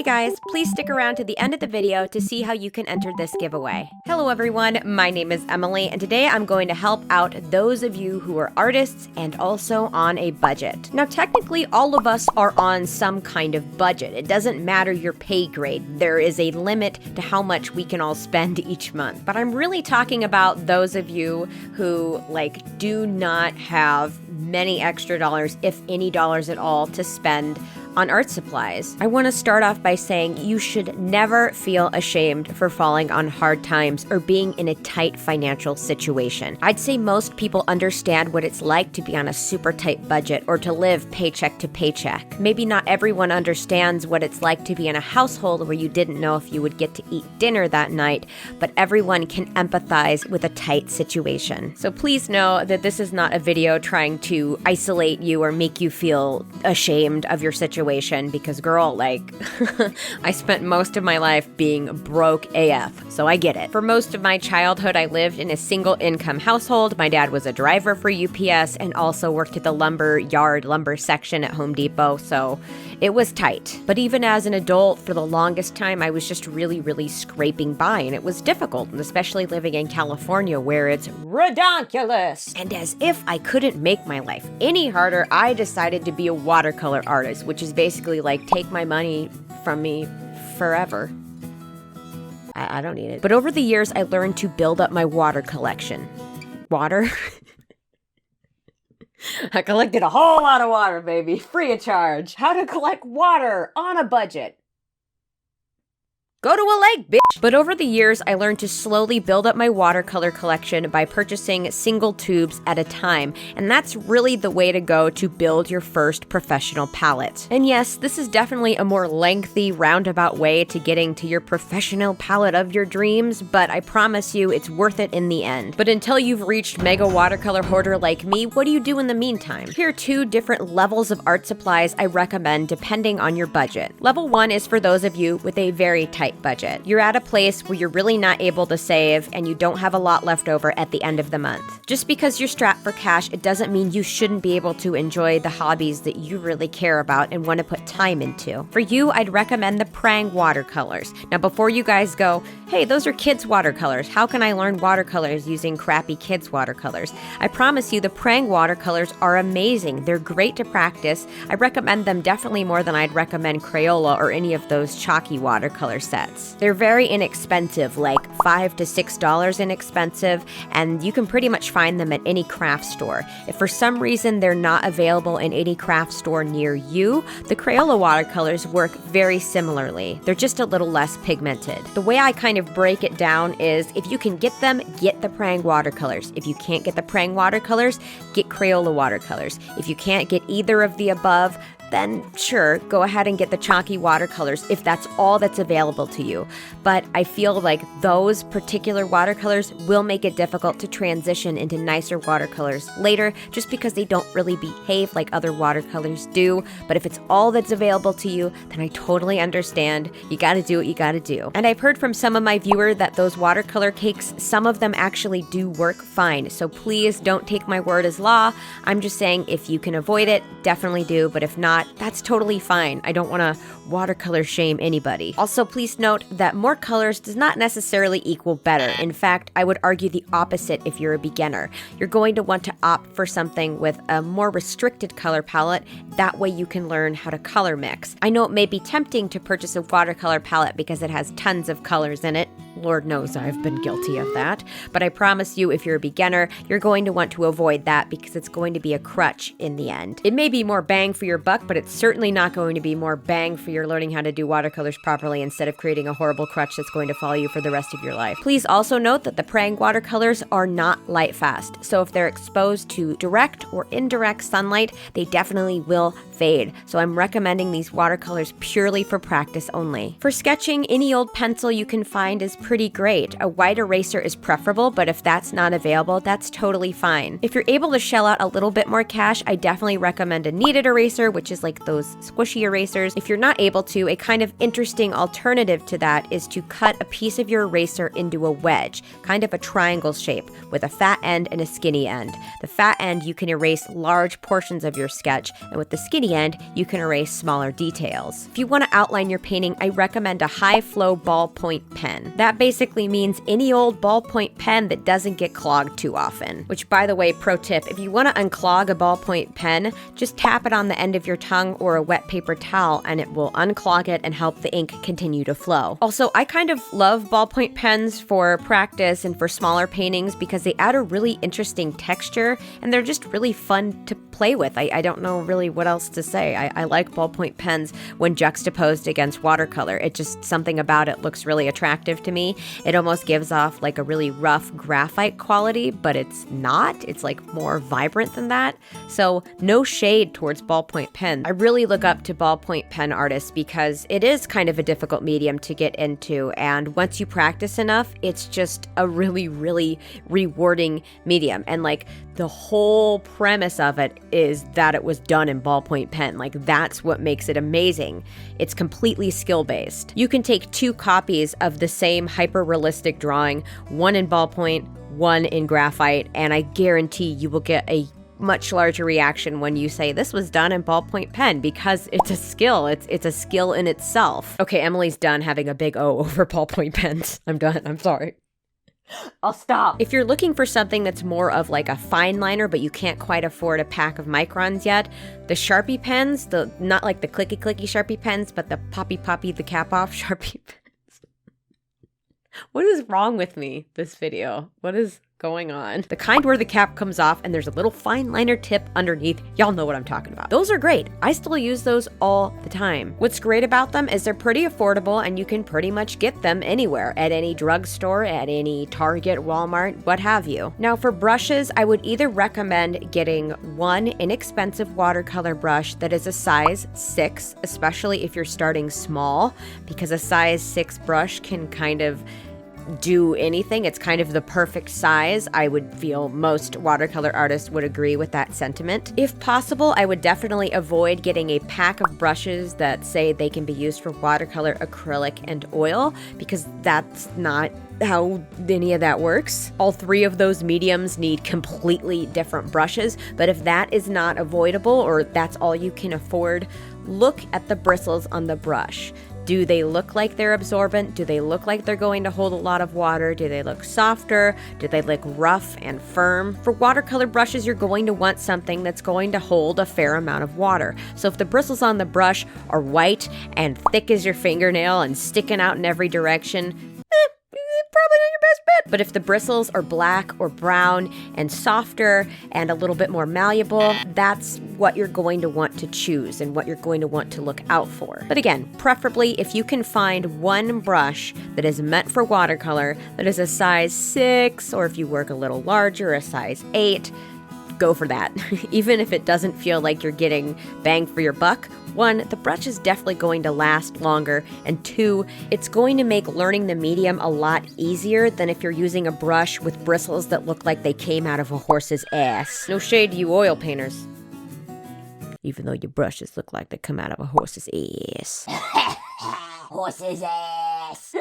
guys, please stick around to the end of the video to see how you can enter this giveaway. Hello everyone, my name is Emily, and today I'm going to help out those of you who are artists and also on a budget. Now technically all of us are on some kind of budget. It doesn't matter your pay grade. There is a limit to how much we can all spend each month. But I'm really talking about those of you who do not have many extra dollars, if any dollars at all, to spend on art supplies. I want to start off by saying you should never feel ashamed for falling on hard times or being in a tight financial situation. I'd say most people understand what it's like to be on a super tight budget or to live paycheck to paycheck. Maybe not everyone understands what it's like to be in a household where you didn't know if you would get to eat dinner that night, but everyone can empathize with a tight situation. So please know that this is not a video trying to isolate you or make you feel ashamed of your situation, because girl, I spent most of my life being broke AF, so I get it. For most of my childhood, I lived in a single income household. My dad was a driver for UPS and also worked at the lumber section at Home Depot, so it was tight. But even as an adult, for the longest time, I was just really scraping by, and it was difficult, and especially living in California where it's redonkulous. And as if I couldn't make my life any harder, I decided to be a watercolor artist, which is basically take my money from me forever. I don't need it. But over the years, I learned to build up my water collection. Water? I collected a whole lot of water, baby, free of charge. How to collect water on a budget. Go to a lake, bitch! But over the years, I learned to slowly build up my watercolor collection by purchasing single tubes at a time, and that's really the way to go to build your first professional palette. And yes, this is definitely a more lengthy, roundabout way to getting to your professional palette of your dreams, but I promise you it's worth it in the end. But until you've reached mega watercolor hoarder like me, what do you do in the meantime? Here are two different levels of art supplies I recommend depending on your budget. Level 1 is for those of you with a very tight budget. You're at a place where you're really not able to save and you don't have a lot left over at the end of the month. Just because you're strapped for cash, it doesn't mean you shouldn't be able to enjoy the hobbies that you really care about and want to put time into. For you, I'd recommend the Prang watercolors. Now, before you guys go, hey, those are kids' watercolors. How can I learn watercolors using crappy kids' watercolors? I promise you, the Prang watercolors are amazing. They're great to practice. I recommend them definitely more than I'd recommend Crayola or any of those chalky watercolor sets. They're very inexpensive, like $5 to $6 inexpensive, and you can pretty much find them at any craft store. If for some reason they're not available in any craft store near you, the Crayola watercolors work very similarly. They're just a little less pigmented. The way I kind of break it down is if you can get them, get the Prang watercolors. If you can't get the Prang watercolors, get Crayola watercolors. If you can't get either of the above, then sure, go ahead and get the chalky watercolors if that's all that's available to you. But I feel like those particular watercolors will make it difficult to transition into nicer watercolors later just because they don't really behave like other watercolors do. But if it's all that's available to you, then I totally understand. You gotta do what you gotta do. And I've heard from some of my viewers that those watercolor cakes, some of them actually do work fine. So please don't take my word as law. I'm just saying if you can avoid it, definitely do. But if not, that's totally fine. I don't want to watercolor shame anybody. Also, please note that more colors does not necessarily equal better. In fact, I would argue the opposite if you're a beginner. You're going to want to opt for something with a more restricted color palette. That way you can learn how to color mix. I know it may be tempting to purchase a watercolor palette because it has tons of colors in it. Lord knows I've been guilty of that. But I promise you, if you're a beginner, you're going to want to avoid that because it's going to be a crutch in the end. It may be more bang for your buck, but it's certainly not going to be more bang for your learning how to do watercolors properly instead of creating a horrible crutch that's going to follow you for the rest of your life. Please also note that the Prang watercolors are not light fast, so if they're exposed to direct or indirect sunlight, they definitely will fade. So I'm recommending these watercolors purely for practice only. For sketching, any old pencil you can find is pretty great. A white eraser is preferable, but if that's not available, that's totally fine. If you're able to shell out a little bit more cash, I definitely recommend a kneaded eraser, which is like those squishy erasers. If you're not able to, a kind of interesting alternative to that is to cut a piece of your eraser into a wedge, kind of a triangle shape, with a fat end and a skinny end. The fat end, you can erase large portions of your sketch, and with the skinny end, you can erase smaller details. If you want to outline your painting, I recommend a high-flow ballpoint pen. That basically means any old ballpoint pen that doesn't get clogged too often. Which, by the way, pro tip, if you want to unclog a ballpoint pen, just tap it on the end of your tongue or a wet paper towel and it will unclog it and help the ink continue to flow. Also, I kind of love ballpoint pens for practice and for smaller paintings because they add a really interesting texture and they're just really fun to play with. I don't know really what else to say. I like ballpoint pens when juxtaposed against watercolor. It just, something about it looks really attractive to me. It almost gives off like a really rough graphite quality, but it's not. It's like more vibrant than that. So no shade towards ballpoint pens. I really look up to ballpoint pen artists because it is kind of a difficult medium to get into, and once you practice enough, it's just a really, really rewarding medium. And like the whole premise of it is that it was done in ballpoint pen. Like that's what makes it amazing. It's completely skill-based. You can take 2 copies of the same hyper-realistic drawing, one in ballpoint, one in graphite, and I guarantee you will get a much larger reaction when you say this was done in ballpoint pen because it's a skill. It's a skill in itself. Okay, Emily's done having a big O over ballpoint pens. I'm done. I'm sorry. I'll stop. If you're looking for something that's more of like a fine liner, but you can't quite afford a pack of Microns yet, the Sharpie pens, not like the clicky Sharpie pens, but the poppy, the cap off Sharpie pens. What is wrong with me, this video? What is going on? The kind where the cap comes off and there's a little fine liner tip underneath. Y'all know what I'm talking about. Those are great. I still use those all the time. What's great about them is they're pretty affordable and you can pretty much get them anywhere, at any drugstore, at any Target, Walmart, what have you. Now for brushes, I would either recommend getting one inexpensive watercolor brush that is a size 6, especially if you're starting small, because a size 6 brush can kind of do anything. It's kind of the perfect size. I would feel most watercolor artists would agree with that sentiment. If possible, I would definitely avoid getting a pack of brushes that say they can be used for watercolor, acrylic, and oil, because that's not how any of that works. All 3 of those mediums need completely different brushes, but if that is not avoidable or that's all you can afford, look at the bristles on the brush. Do they look like they're absorbent? Do they look like they're going to hold a lot of water? Do they look softer? Do they look rough and firm? For watercolor brushes, you're going to want something that's going to hold a fair amount of water. So if the bristles on the brush are white and thick as your fingernail and sticking out in every direction, probably not your best bet. But if the bristles are black or brown and softer and a little bit more malleable, that's what you're going to want to choose and what you're going to want to look out for. But again, preferably if you can find one brush that is meant for watercolor that is a size 6, or if you work a little larger, a size 8, go for that. Even if it doesn't feel like you're getting bang for your buck, 1, the brush is definitely going to last longer, and 2, it's going to make learning the medium a lot easier than if you're using a brush with bristles that look like they came out of a horse's ass. No shade to you oil painters, even though your brushes look like they come out of a horse's ass. Horse's ass.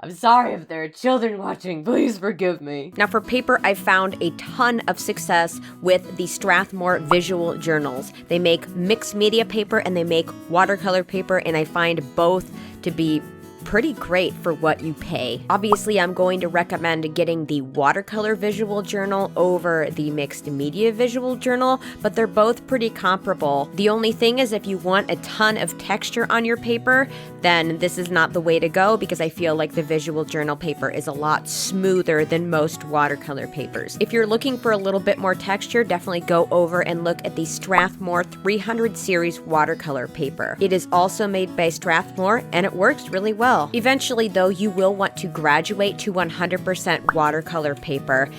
I'm sorry if there are children watching, please forgive me. Now for paper, I found a ton of success with the Strathmore visual journals. They make mixed media paper and they make watercolor paper, and I find both to be pretty great for what you pay. Obviously, I'm going to recommend getting the watercolor visual journal over the mixed media visual journal, but they're both pretty comparable. The only thing is if you want a ton of texture on your paper, then this is not the way to go, because I feel like the visual journal paper is a lot smoother than most watercolor papers. If you're looking for a little bit more texture, definitely go over and look at the Strathmore 300 series watercolor paper. It is also made by Strathmore and it works really well. Eventually, though, you will want to graduate to 100% watercolor paper.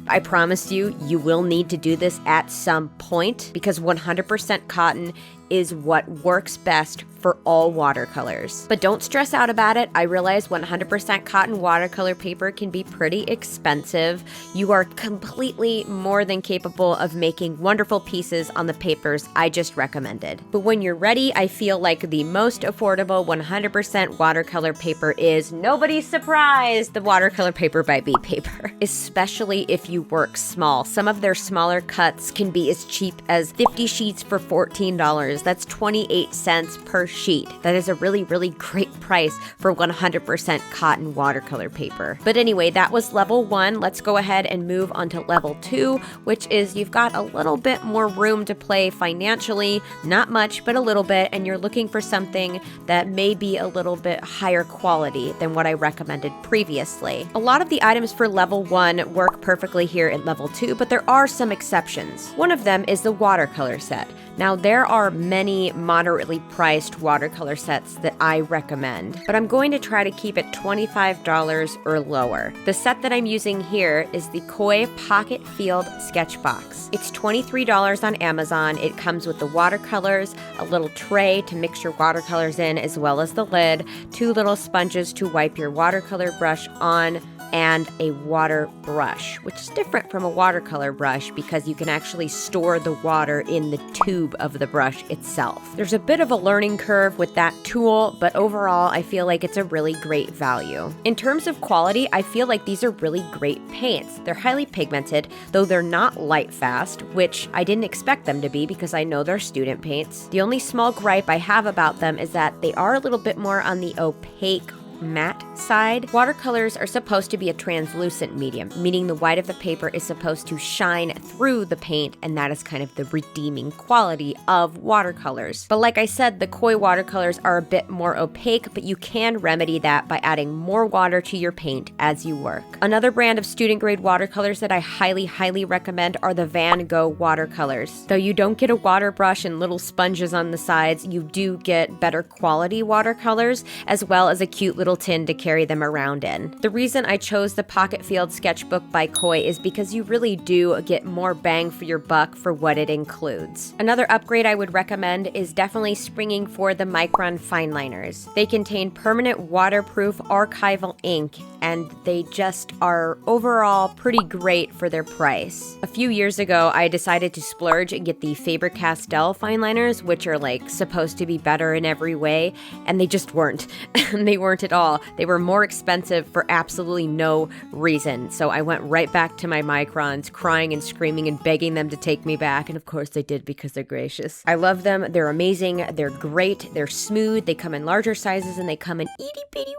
I promise you, you will need to do this at some point because 100% cotton is what works best for all watercolors. But don't stress out about it. I realize 100% cotton watercolor paper can be pretty expensive. You are completely more than capable of making wonderful pieces on the papers I just recommended. But when you're ready, I feel like the most affordable 100% watercolor paper is, nobody's surprised, the watercolor paper by BIC paper. Especially if you work small. Some of their smaller cuts can be as cheap as 50 sheets for $14. That's 28 cents per sheet. That is a really, really great price for 100% cotton watercolor paper. But anyway, that was level 1. Let's go ahead and move on to level 2, which is you've got a little bit more room to play financially, not much, but a little bit, and you're looking for something that may be a little bit higher quality than what I recommended previously. A lot of the items for level 1 work perfectly here at level 2, but there are some exceptions. One of them is the watercolor set. Now, there are many moderately priced watercolor sets that I recommend, but I'm going to try to keep it $25 or lower. The set that I'm using here is the Koi Pocket Field Sketch Box. It's $23 on Amazon. It comes with the watercolors, a little tray to mix your watercolors in, as well as the lid, 2 little sponges to wipe your watercolor brush on, and a water brush, which is different from a watercolor brush because you can actually store the water in the tube of the brush itself. There's a bit of a learning curve with that tool, but overall I feel like it's a really great value. In terms of quality, I feel like these are really great paints. They're highly pigmented, though they're not light fast, which I didn't expect them to be because I know they're student paints. The only small gripe I have about them is that they are a little bit more on the opaque matte side. Watercolors are supposed to be a translucent medium, meaning the white of the paper is supposed to shine through the paint, and that is kind of the redeeming quality of watercolors. But like I said, the Koi watercolors are a bit more opaque, but you can remedy that by adding more water to your paint as you work. Another brand of student grade watercolors that I highly recommend are the Van Gogh watercolors. Though you don't get a water brush and little sponges on the sides, you do get better quality watercolors, as well as a cute little tin to carry them around in. The reason I chose the Pocket Field Sketchbook by Koi is because you really do get more bang for your buck for what it includes. Another upgrade I would recommend is definitely springing for the Micron fine liners. They contain permanent waterproof archival ink, and they just are overall pretty great for their price. A few years ago, I decided to splurge and get the Faber-Castell fine liners, which are like supposed to be better in every way, and they just weren't. They weren't at all. They were more expensive for absolutely no reason. So I went right back to my Microns, crying and screaming and begging them to take me back. And of course they did because they're gracious. I love them. They're amazing. They're great. They're smooth. They come in larger sizes and they come in itty bitty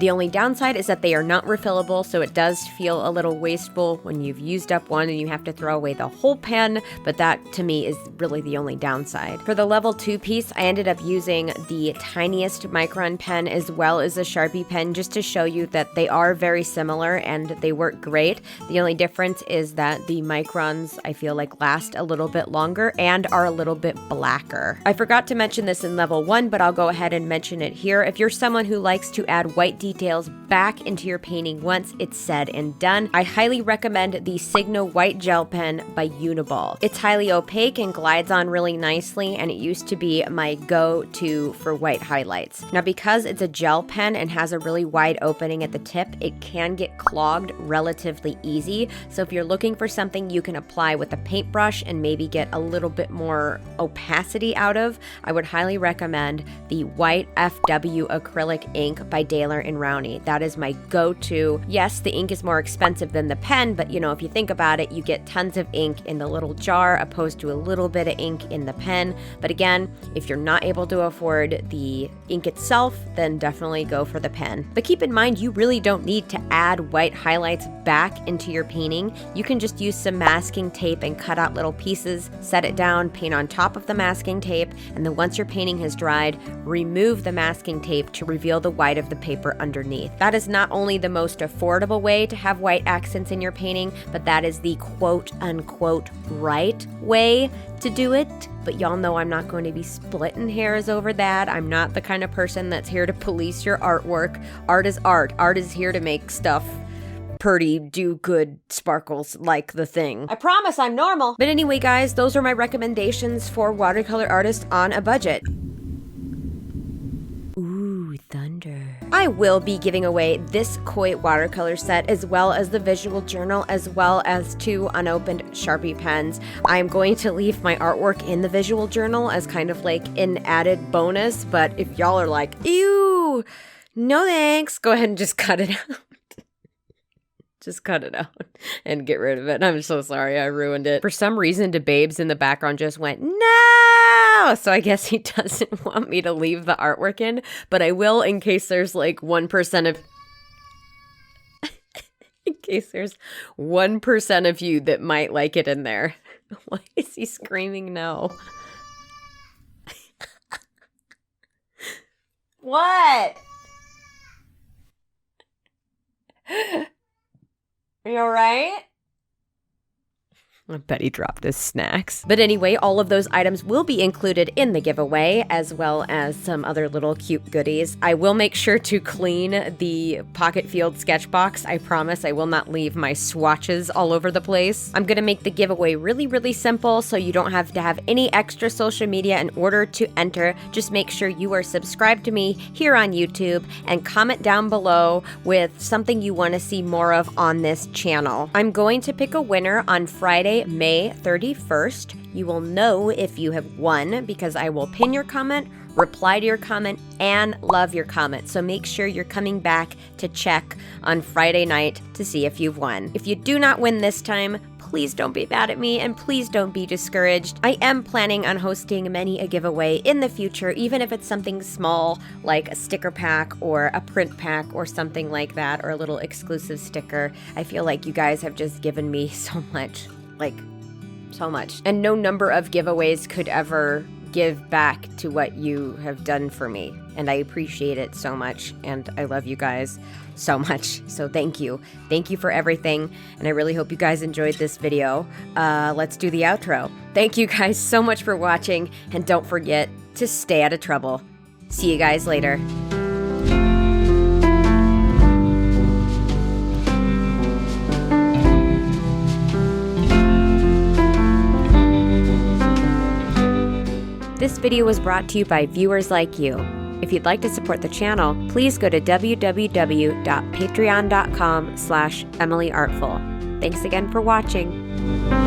The only downside is that they are not refillable, so it does feel a little wasteful when you've used up one and you have to throw away the whole pen, but that to me is really the only downside. For the level 2 piece, I ended up using the tiniest Micron pen as well as a Sharpie pen just to show you that they are very similar and they work great. The only difference is that the Microns I feel like last a little bit longer and are a little bit blacker. I forgot to mention this in level 1, but I'll go ahead and mention it here. If you're someone who likes to add white details back into your painting once it's said and done, I highly recommend the Signo White Gel Pen by Uni-ball. It's highly opaque and glides on really nicely, and it used to be my go-to for white highlights. Now, because it's a gel pen and has a really wide opening at the tip, it can get clogged relatively easy. So if you're looking for something you can apply with a paintbrush and maybe get a little bit more opacity out of, I would highly recommend the White FW Acrylic Ink by Daler and Rowney. That is my go-to. Yes, the ink is more expensive than the pen, but you know, if you think about it, you get tons of ink in the little jar opposed to a little bit of ink in the pen. But again, if you're not able to afford the ink itself, then definitely go for the pen. But keep in mind, you really don't need to add white highlights back into your painting. You can just use some masking tape and cut out little pieces, set it down, paint on top of the masking tape, and then once your painting has dried, remove the masking tape to reveal the white of the paper underneath. That is not only the most affordable way to have white accents in your painting, but that is the quote-unquote right way to do it. But y'all know I'm not going to be splitting hairs over that. I'm not the kind of person that's here to police your artwork. Art is art. Art is here to make stuff pretty do good sparkles like the thing. I promise I'm normal. But anyway, guys, those are my recommendations for watercolor artists on a budget. Ooh, thunder. I will be giving away this koi watercolor set as well as the visual journal as well as 2 unopened Sharpie pens. I'm going to leave my artwork in the visual journal as kind of like an added bonus, but if y'all are like, ew, no thanks, go ahead and just cut it out. Just cut it out and get rid of it. I'm so sorry I ruined it. For some reason, the babes in the background just went, no! So I guess he doesn't want me to leave the artwork in, but I will in case there's like 1% of... in case there's 1% of you that might like it in there. Why is he screaming no? What? Are you alright? I bet he dropped his snacks. But anyway, all of those items will be included in the giveaway, as well as some other little cute goodies. I will make sure to clean the Pocket Field sketch box. I promise I will not leave my swatches all over the place. I'm gonna make the giveaway really, really simple, so you don't have to have any extra social media in order to enter. Just make sure you are subscribed to me here on YouTube and comment down below with something you want to see more of on this channel. I'm going to pick a winner on Friday, May 31st. You will know if you have won because I will pin your comment, reply to your comment, and love your comment. So make sure you're coming back to check on Friday night to see if you've won. If you do not win this time, please don't be mad at me and please don't be discouraged. I am planning on hosting many a giveaway in the future, even if it's something small like a sticker pack or a print pack or something like that, or a little exclusive sticker. I feel like you guys have just given me so much. Like, so much. And no number of giveaways could ever give back to what you have done for me. And I appreciate it so much. And I love you guys so much. So thank you. Thank you for everything. And I really hope you guys enjoyed this video. Let's do the outro. Thank you guys so much for watching. And don't forget to stay out of trouble. See you guys later. This video was brought to you by viewers like you. If you'd like to support the channel, please go to www.patreon.com/EmilyArtful. Thanks again for watching.